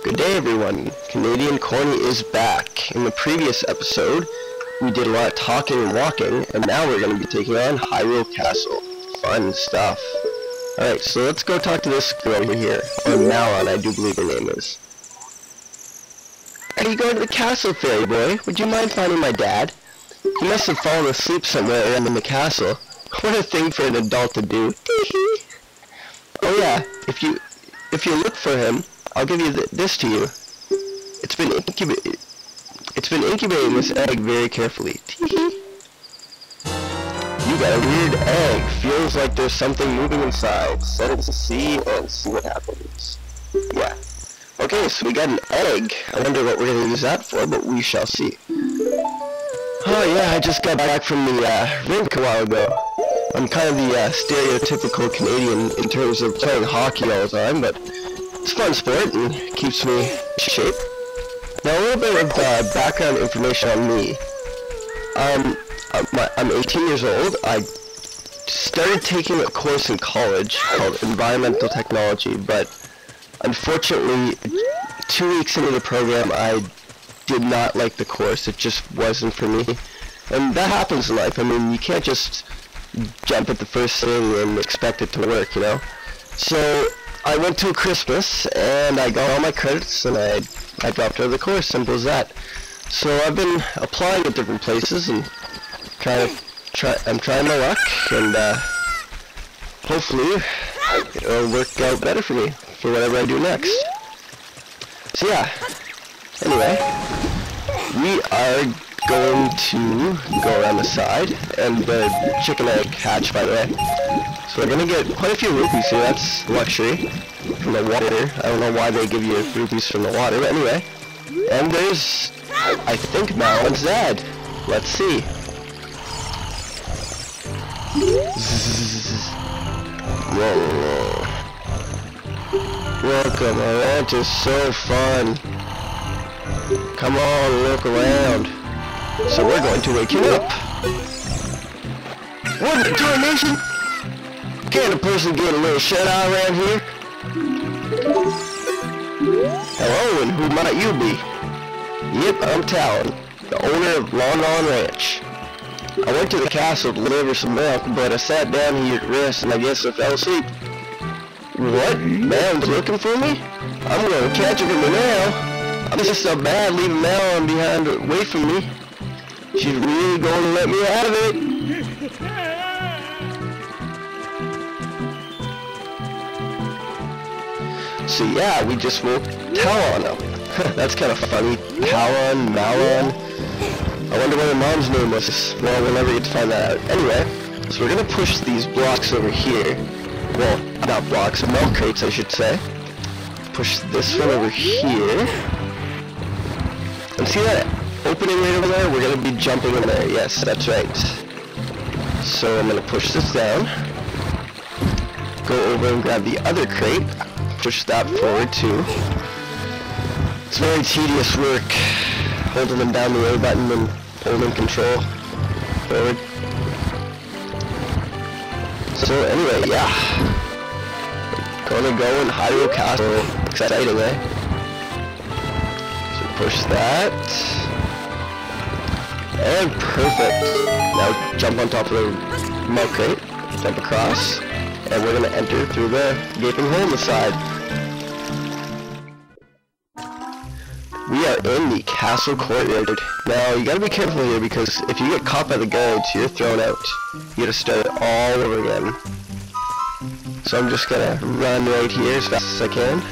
Good day everyone, Canadian Corny is back. In the previous episode, we did a lot of talking and walking, and now we're going to be taking on Hyrule Castle. Fun stuff. Alright, so let's go talk to this girl over here, or Malon, I do believe her name is. Are you going to the castle, fairy boy? Would you mind finding my dad? He must have fallen asleep somewhere around in the castle. What a thing for an adult to do. Oh yeah, if you look for him, I'll give you this to you. It's been incubating this egg very carefully. You got a weird egg. Feels like there's something moving inside. Set it to see and see what happens. Yeah. Okay, so we got an egg. I wonder what we're going to use that for, but we shall see. Oh yeah, I just got back from the rink a while ago. I'm kind of the stereotypical Canadian in terms of playing hockey all the time, but it's a fun sport and keeps me in shape. Now a little bit of background information on me. I'm 18 years old. I started taking a course in college called Environmental Technology, but unfortunately 2 weeks into the program I did not like the course. It just wasn't for me. And that happens in life. I mean, you can't just jump at the first thing and expect it to work, you know? So I went to a Christmas and I got all my credits and I dropped out of the course, simple as that. So I've been applying at different places and I'm trying my luck, and hopefully it'll work out better for me for whatever I do next. So yeah, anyway, we are going to go around the side, and the chicken egg hatched, by the way. So we're gonna get quite a few rupees here. That's luxury from the water. I don't know why they give you rupees from the water, but anyway. And there's, I think, Malon's dad. Let's see. Whoa. Welcome, our ranch is so fun. Come on, look around. So we're going to wake him up. What in tarnation? Can't a person get a little shut-eye around here? Hello, and who might you be? Yep, I'm Talon, the owner of Lon Ranch. I went to the castle to deliver some milk, but I sat down here to rest and I guess I fell asleep. What? Malon's looking for me? I'm gonna catch her from the now. I'm just so bad leaving Malon behind to wait for me. She's really going to let me out of it. So yeah, we just woke Talon up. That's kind of funny. Talon, Malon. I wonder what her mom's name was. Well, we'll never get to find that out. Anyway, so we're gonna push these blocks over here. Well, not blocks, milk crates, I should say. Push this one over here. And see that opening right over there? We're gonna be jumping in there. Yes, that's right. So I'm gonna push this down. Go over and grab the other crate. Push that forward too. It's very tedious work. Holding them down the A button and holding control forward. So anyway, yeah. Gonna go in Hyrule Castle. Exciting, eh? So push that. And perfect. Now jump on top of the milk crate. Jump across. And we're gonna enter through the gaping hole in the side. We are in the castle courtyard. Now, you gotta be careful here because if you get caught by the guards, you're thrown out. You gotta start it all over again. So I'm just gonna run right here as fast as I can.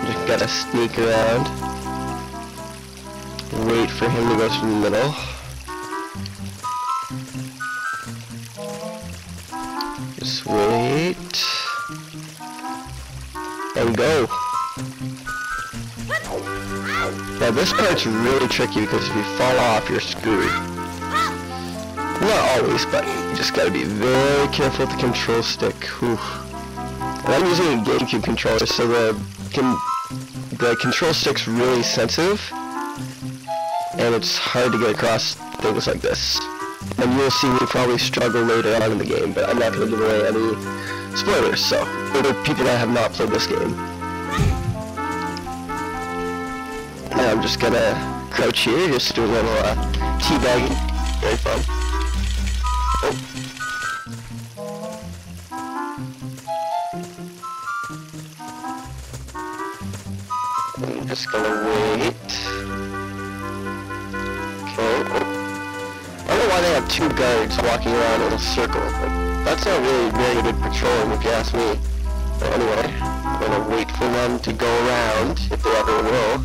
Just gotta sneak around. Wait for him to go through the middle. Just wait. And go. Now this part's really tricky because if you fall off, you're screwed. Not always, but you just gotta be very careful with the control stick. Whew. And I'm using a GameCube controller, so the control stick's really sensitive, and it's hard to get across things like this. And you'll see me probably struggle later on in the game, but I'm not gonna give away any Spoilers, so, for the people that have not played this game. Now I'm just gonna crouch here, just do a little teabagging. Very fun. Oh. I'm just gonna wait. Okay. I don't know why they have two guards walking around in a circle. That's not really very good patrolling if you ask me. But anyway, I'm gonna wait for them to go around, if they ever will.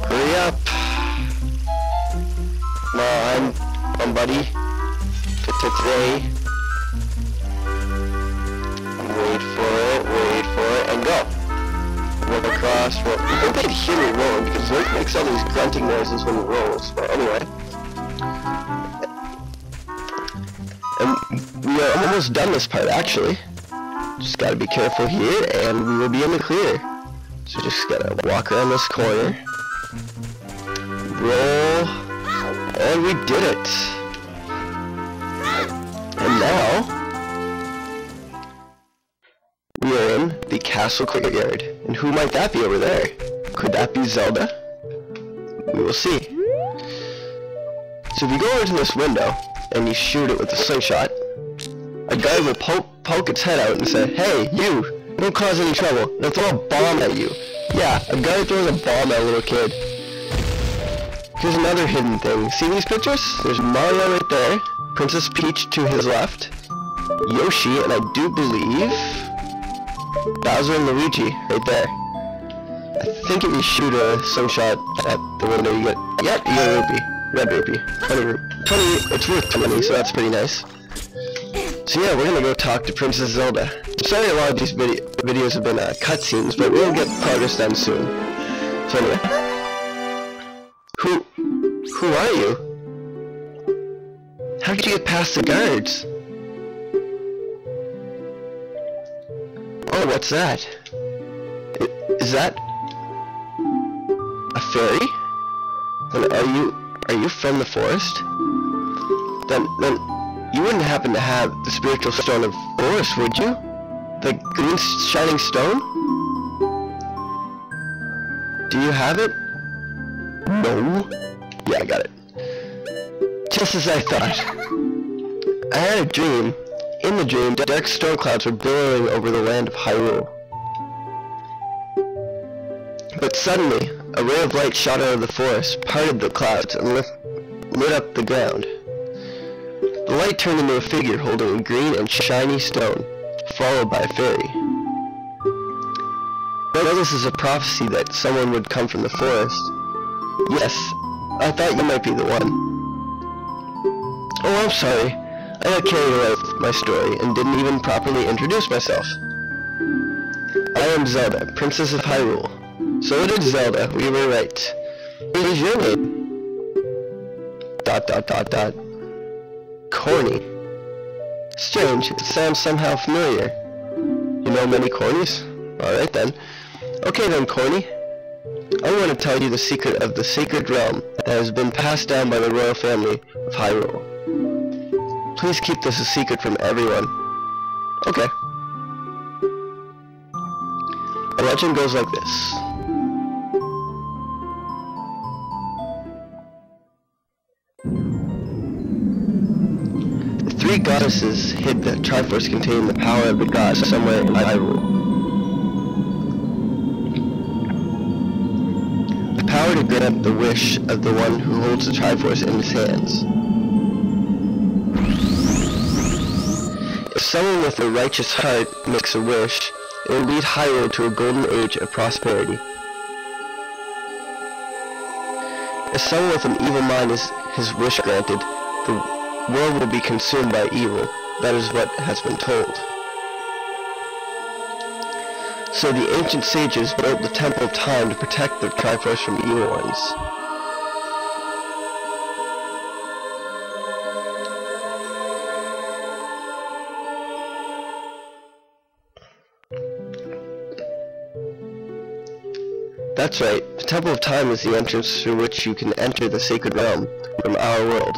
Hurry up! Come on, buddy. Today. Wait for it, and go! Roll across, roll. I think they can hear me rolling, because Link makes all these grunting noises when he rolls, but anyway. And we are almost done this part, actually. Just gotta be careful here, and we will be in the clear. So just gotta walk around this corner. Roll. And we did it. And now, we are in the castle courtyard. And who might that be over there? Could that be Zelda? We will see. So if you go over to this window, and you shoot it with a slingshot, a guy will poke its head out and say, "Hey, you! Don't cause any trouble. They'll throw a bomb at you." Yeah, a guy throws a bomb at a little kid. Here's another hidden thing. See these pictures? There's Mario right there, Princess Peach to his left, Yoshi, and I do believe Bowser and Luigi right there. I think if you shoot a slingshot at the window, you get, yep, you get a rupee. Red rupee. 20, it's worth 20, so that's pretty nice. So yeah, we're gonna go talk to Princess Zelda. I'm sorry a lot of these videos have been cutscenes, but we'll get progress done soon. So anyway. Who are you? How did you get past the guards? Oh, what's that? Is that a fairy? And are you from the forest? Then you wouldn't happen to have the spiritual stone of forest, would you? The green shining stone? Do you have it? No. Yeah, I got it. Just as I thought. I had a dream. In the dream, dark storm clouds were billowing over the land of Hyrule. But suddenly, a ray of light shot out of the forest, parted the clouds, and lit up the ground. The light turned into a figure holding a green and shiny stone, followed by a fairy. Now this is a prophecy that someone would come from the forest. Yes, I thought you might be the one. Oh, I'm sorry. I got carried away with my story and didn't even properly introduce myself. I am Zelda, Princess of Hyrule. So it is Zelda, we were right. What is your name? ... Corny. Strange, it sounds somehow familiar. You know many Cornys? Alright then. Okay then, Corny. I want to tell you the secret of the sacred realm that has been passed down by the royal family of Hyrule. Please keep this a secret from everyone. Okay. The legend goes like this. The three goddesses hid the Triforce containing the power of the gods somewhere in Hyrule. The power to grant the wish of the one who holds the Triforce in his hands. If someone with a righteous heart makes a wish, it will lead Hyrule to a golden age of prosperity. If someone with an evil mind is his wish granted, the world will be consumed by evil. That is what has been told. So the ancient sages built the Temple of Time to protect the Triforce from evil ones. That's right, the Temple of Time is the entrance through which you can enter the sacred realm from our world.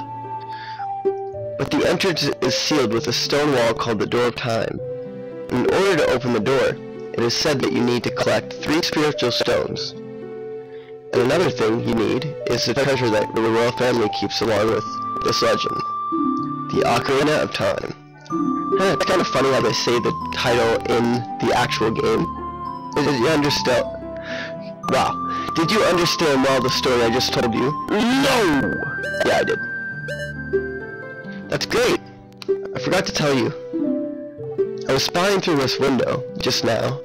But the entrance is sealed with a stone wall called the Door of Time. In order to open the door, it is said that you need to collect 3 spiritual stones. And another thing you need is the treasure that the royal family keeps along with this legend. The Ocarina of Time. It's kind of funny how they say the title in the actual game. Did you understand? Wow. Did you understand well the story I just told you? No! Yeah, I did. That's great. I forgot to tell you. I was spying through this window, just now.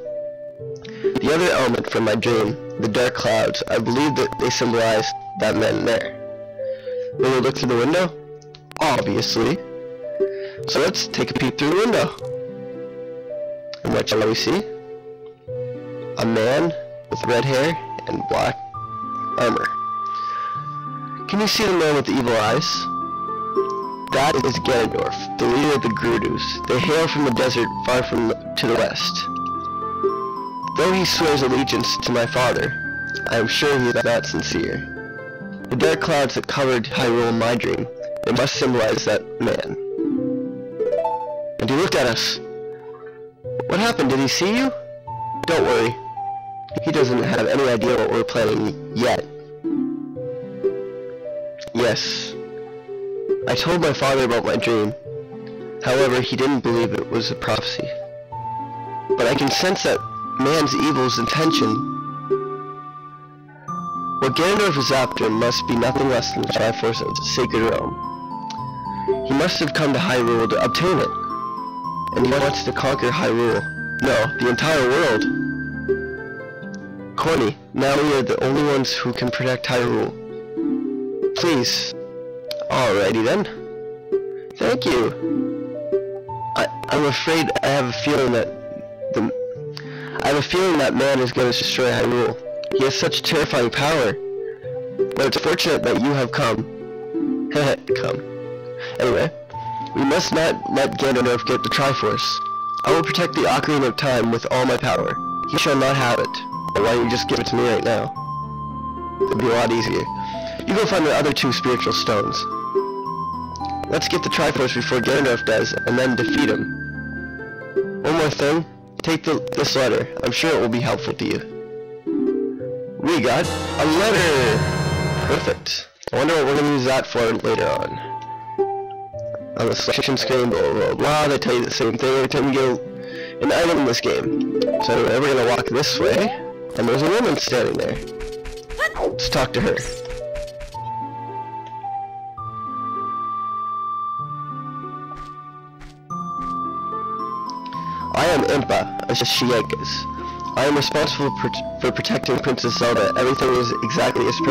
The other element from my dream, the dark clouds, I believe that they symbolize that man there. Will we look through the window? Obviously. So let's take a peek through the window. And what shall we see? A man with red hair and black armor. Can you see the man with the evil eyes? That is Ganondorf, the leader of the Gerudos. They hail from the desert far to the west. Though he swears allegiance to my father, I am sure he is not sincere. The dark clouds that covered Hyrule in my dream, they must symbolize that man. And he looked at us. What happened? Did he see you? Don't worry. He doesn't have any idea what we're planning yet. Yes. I told my father about my dream. However, he didn't believe it was a prophecy. But I can sense that man's evil's intention. What Ganondorf is after must be nothing less than the Triforce's sacred realm. He must have come to Hyrule to obtain it. And he wants to conquer Hyrule. No, the entire world. Corny, now we are the only ones who can protect Hyrule. Please. Alrighty then. Thank you. I'm afraid I have a feeling that man is going to destroy Hyrule. He has such terrifying power. But it's fortunate that you have come. Come. Anyway, we must not let Ganondorf get the Triforce. I will protect the Ocarina of Time with all my power. He shall not have it. But why don't you just give it to me right now? It'd be a lot easier. You go find the other 2 spiritual stones. Let's get the Triforce before Ganondorf does, and then defeat him. One more thing. Take this letter. I'm sure it will be helpful to you. We got a letter! Perfect. I wonder what we're going to use that for later on. On the selection screen, blah blah blah, they tell you the same thing every time you get an item in this game. So anyway, we're going to walk this way, and there's a woman standing there. Let's talk to her. I am Impa, a Shiekas. I am responsible for protecting Princess Zelda. Everything is exactly as the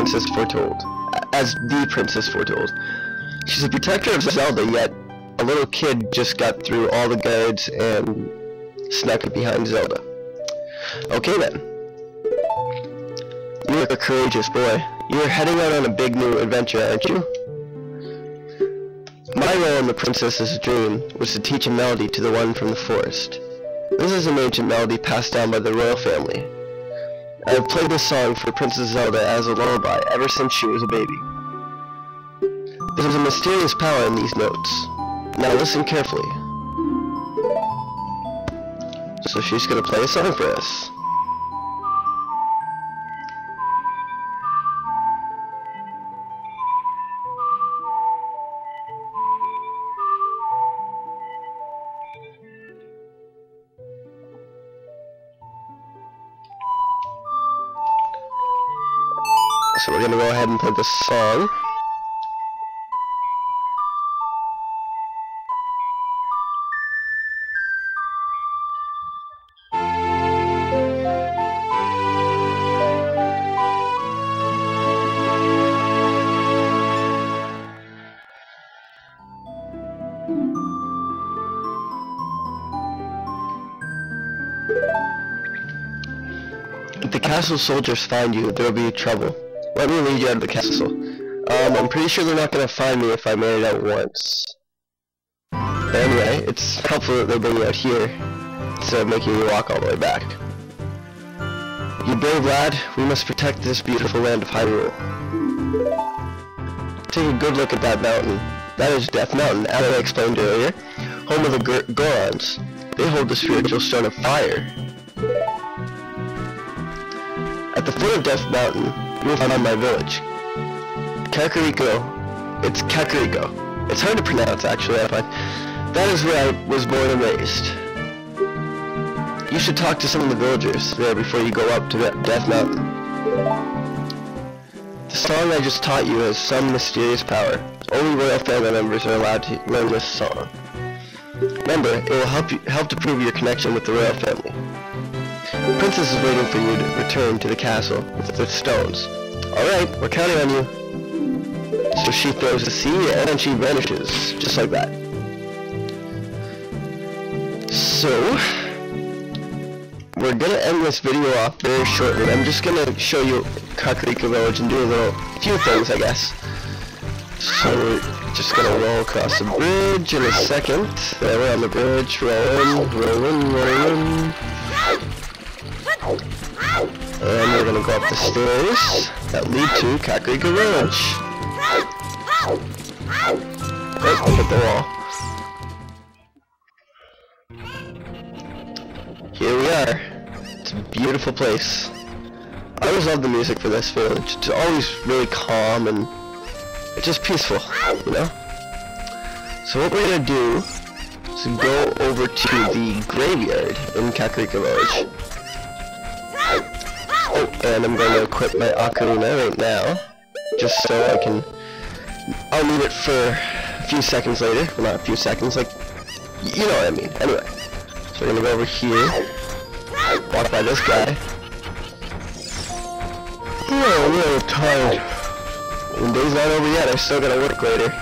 Princess foretold. She's a protector of Zelda, yet a little kid just got through all the guards and snuck it behind Zelda. Okay then. You are a courageous boy. You are heading out on a big new adventure, aren't you? My role in the princess's dream was to teach a melody to the one from the forest. This is an ancient melody passed down by the royal family. I have played this song for Princess Zelda as a lullaby ever since she was a baby. There's a mysterious power in these notes. Now listen carefully. So she's gonna play a song for us. So we're gonna go ahead and play this song. If the castle soldiers find you, there will be trouble. Let me lead you out of the castle. I'm pretty sure they're not gonna find me if I made it out once. But anyway, it's helpful that they bring me out here, instead of making me walk all the way back. You brave lad, we must protect this beautiful land of Hyrule. Take a good look at that mountain. That is Death Mountain, as I explained earlier, home of the Gorons. They hold the spiritual stone of fire. At the foot of Death Mountain, you will find my village. Kakariko. It's Kakariko. It's hard to pronounce, actually, but that is where I was born and raised. You should talk to some of the villagers there before you go up to Death Mountain. The song I just taught you has some mysterious power. Only royal family members are allowed to learn this song. Remember, it will help to prove your connection with the royal family. The princess is waiting for you to return to the castle with the stones. Alright, we're counting on you. So she throws the sea and then she vanishes, just like that. So, we're gonna end this video off very shortly. I'm just gonna show you Kakariko Village and do a few things, I guess. So we're just gonna roll across the bridge in a second. There, we're on the bridge, rolling. And we're gonna go up the stairs that lead to Kakariko Village. Oh, I hit the wall. Here we are. It's a beautiful place. I always love the music for this village. It's always really calm and it's just peaceful, you know? So what we're gonna do is go over to the graveyard in Kakariko Village. Oh, and I'm going to equip my ocarina right now, just so I can... I'll need it for a few seconds later. Well, not a few seconds, like... You know what I mean. Anyway. So we're gonna go over here, walk by this guy. Oh, I'm a little tired. The day's not over yet, I still gotta work later.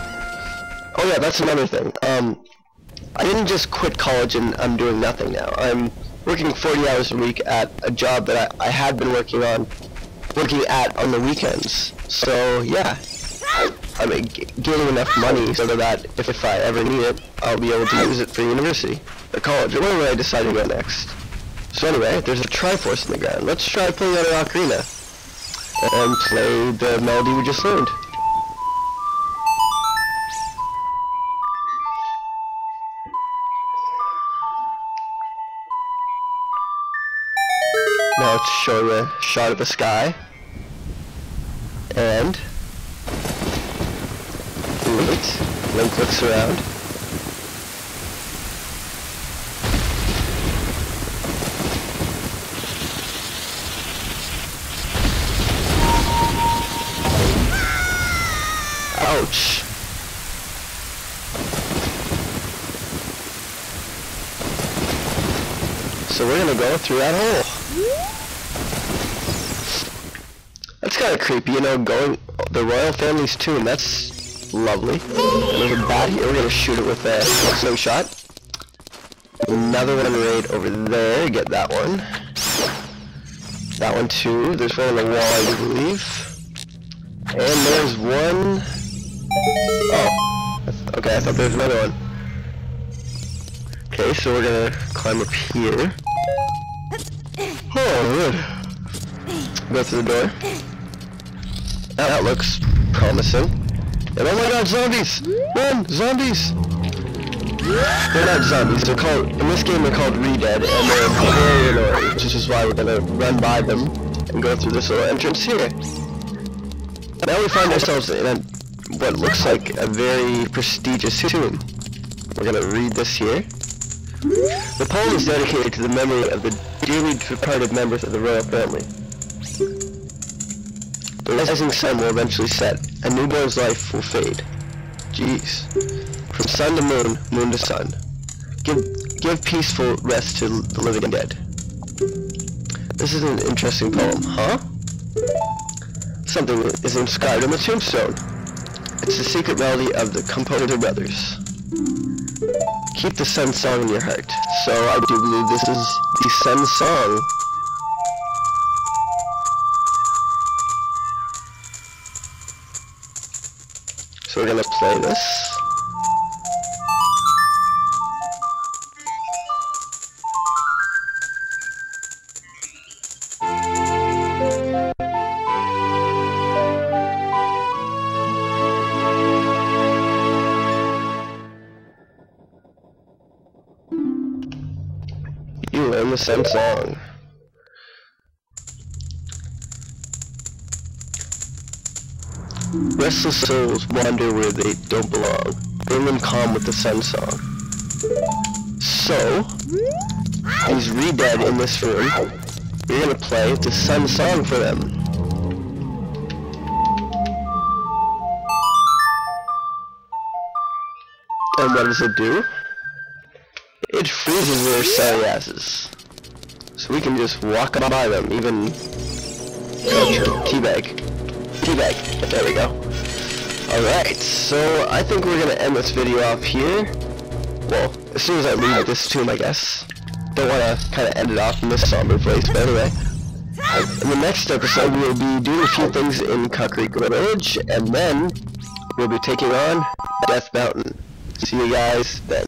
Oh yeah, that's another thing. I didn't just quit college and I'm doing nothing now. I'm working 40 hours a week at a job that I had been working at on the weekends. So yeah, I'm getting enough money so that if I ever need it, I'll be able to use it for university, or college, or wherever I decide to go next. So anyway, there's a Triforce in the ground. Let's try pulling out our ocarina and play the melody we just learned. Now let's show you a shot of the sky. And Link looks around. Ouch. So we're gonna go through that hole. That's kind of creepy, you know, going the royal family's tomb. That's lovely. And there's a bat here. We're gonna shoot it with a slingshot. Another one right over there. Get that one. That one too. There's one on the wall, I believe. And there's one. Oh, okay. I thought there was another one. Okay, so we're gonna climb up here. Oh, good. Go through the door. That looks promising. And oh my god, zombies! Run! Zombies! They're not zombies, they're called, in this game they're called Re-Dead, and they're very annoying, which is why we're gonna run by them and go through this little entrance here. Now we find ourselves in what looks like a very prestigious tomb. We're gonna read this here. The poem is dedicated to the memory of the dearly departed members of the royal family. The rising sun will eventually set. A newborn's life will fade. Jeez. From sun to moon, moon to sun. Give peaceful rest to the living dead. This is an interesting poem, huh? Something is inscribed on the tombstone. It's the secret melody of the composer brothers. Keep the sun song in your heart. So I do believe this is the sun song. So we're gonna play this. learn the Sun song. Restless souls wander where they don't belong. Bring them calm with the Sun song. So, he's re-dead in this room. We're gonna play the Sun song for them. And what does it do? It freezes their sorry asses. So we can just walk by them, even... Teabag. Teabag. There we go. Alright, so I think we're gonna end this video off here. Well, as soon as I leave this tomb, I guess. Don't wanna kinda end it off in this somber place, but anyway. In the next episode, we'll be doing a few things in Kakariko Village, and then we'll be taking on Death Mountain. See you guys then.